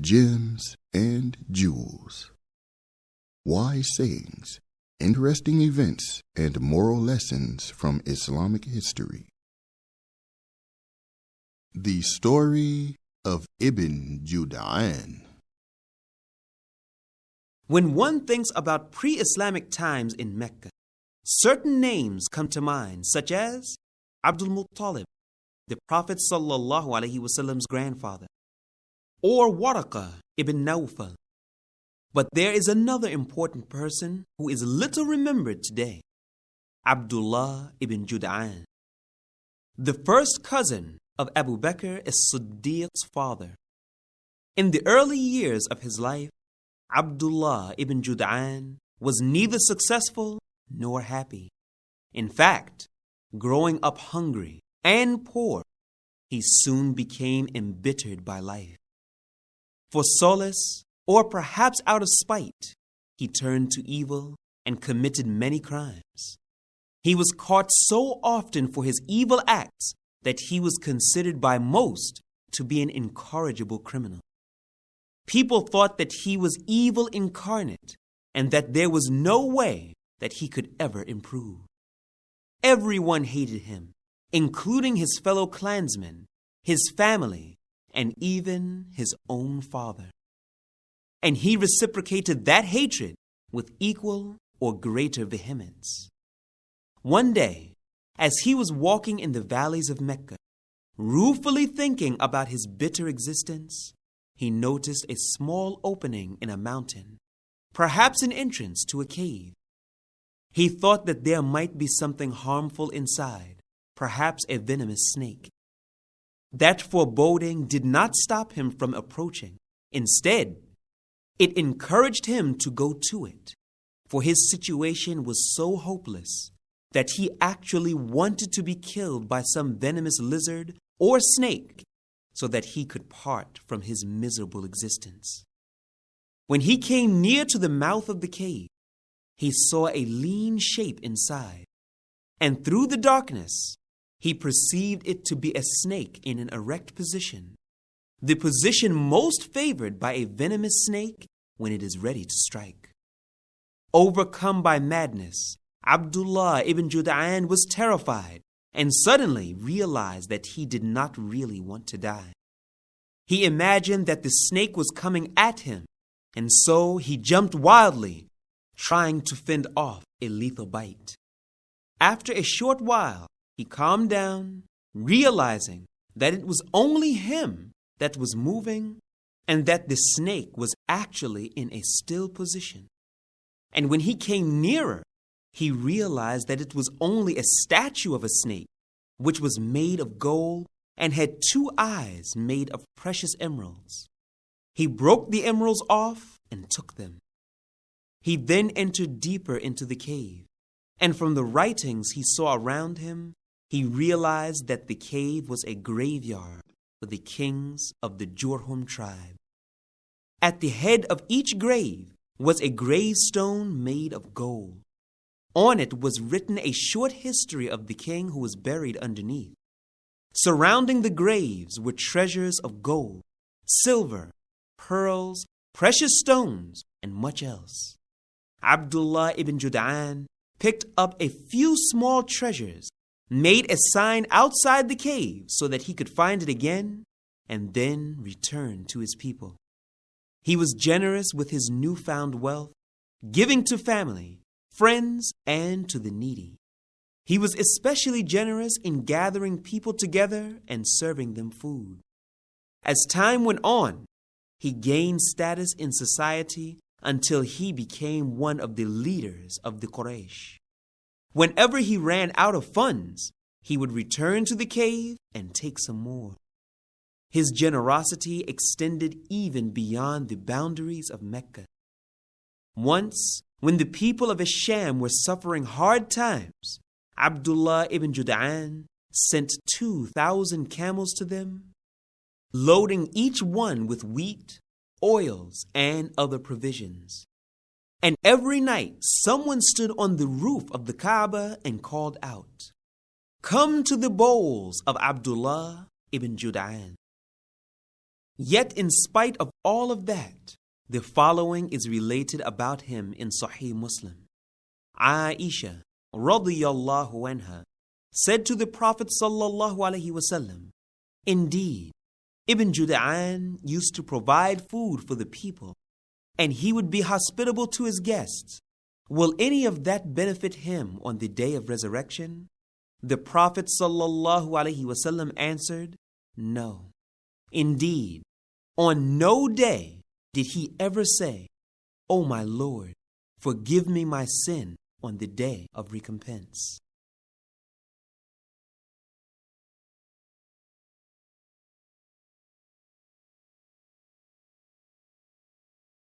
gems and jewels. Wise sayings, interesting events, and moral lessons from Islamic history. The story of Ibn Judan. When one thinks about pre-Islamic times in Mecca, certain names come to mind, such as Abdul-Muttalib, the Prophet ﷺ's grandfather, or Waraqah bin Naufal. But there is another important person who is little remembered today, Abdullah bin Judan, the first cousin of Abi Bakr As-Siddeeq's father. In the early years of his life, Abdullah bin Judan was neither successful nor happy. In fact, growing up hungry and poor, he soon became embittered by life. For solace, or perhaps out of spite, he turned to evil and committed many crimes. He was caught so often for his evil acts that he was considered by most to be an incorrigible criminal. People thought that he was evil incarnate and that there was no way that he could ever improve. Everyone hated him, including his fellow clansmen, his family, and even his own father. And he reciprocated that hatred with equal or greater vehemence. One day, as he was walking in the valleys of Mecca, ruefully thinking about his bitter existence, he noticed a small opening in a mountain, perhaps an entrance to a cave. He thought that there might be something harmful inside, perhaps a venomous snake. That foreboding did not stop him from approaching. Instead, it encouraged him to go to it, for his situation was so hopeless that he actually wanted to be killed by some venomous lizard or snake so that he could part from his miserable existence. When he came near to the mouth of the cave, he saw a lean shape inside, and through the darkness, he perceived it to be a snake in an erect position, the position most favored by a venomous snake when it is ready to strike. Overcome by madness, Abdullah bin Judan was terrified and suddenly realized that he did not really want to die. He imagined that the snake was coming at him, and so he jumped wildly, trying to fend off a lethal bite. After a short while, he calmed down, realizing that it was only him that was moving and that the snake was actually in a still position. And when he came nearer, he realized that it was only a statue of a snake, which was made of gold and had 2 eyes made of precious emeralds. He broke the emeralds off and took them. He then entered deeper into the cave, and from the writings he saw around him, he realized that the cave was a graveyard for the kings of the Jurhum tribe. At the head of each grave was a gravestone made of gold. On it was written a short history of the king who was buried underneath. Surrounding the graves were treasures of gold, silver, pearls, precious stones, and much else. Abdullah bin Judan picked up a few small treasures, made a sign outside the cave so that he could find it again, and then return to his people. He was generous with his newfound wealth, giving to family, friends, and to the needy. He was especially generous in gathering people together and serving them food. As time went on, he gained status in society until he became one of the leaders of the Quraysh. Whenever he ran out of funds, he would return to the cave and take some more. His generosity extended even beyond the boundaries of Mecca. Once, when the people of Asham were suffering hard times, Abdullah bin Judan sent 2,000 camels to them, loading each one with wheat, oils, and other provisions. And every night, someone stood on the roof of the Kaaba and called out, "Come to the bowls of Abdullah bin Judan." Yet in spite of all of that, the following is related about him in Sahih Muslim. Aisha radiyallahu anha said to the Prophet sallallahu alaihi wasallam, "Indeed, Ibn Judan used to provide food for the people, and he would be hospitable to his guests. Will any of that benefit him on the day of resurrection?" The Prophet sallallahu alaihi wasallam answered, "No. Indeed, on no day did he ever say, 'O my Lord, forgive me my sin on the day of recompense.'"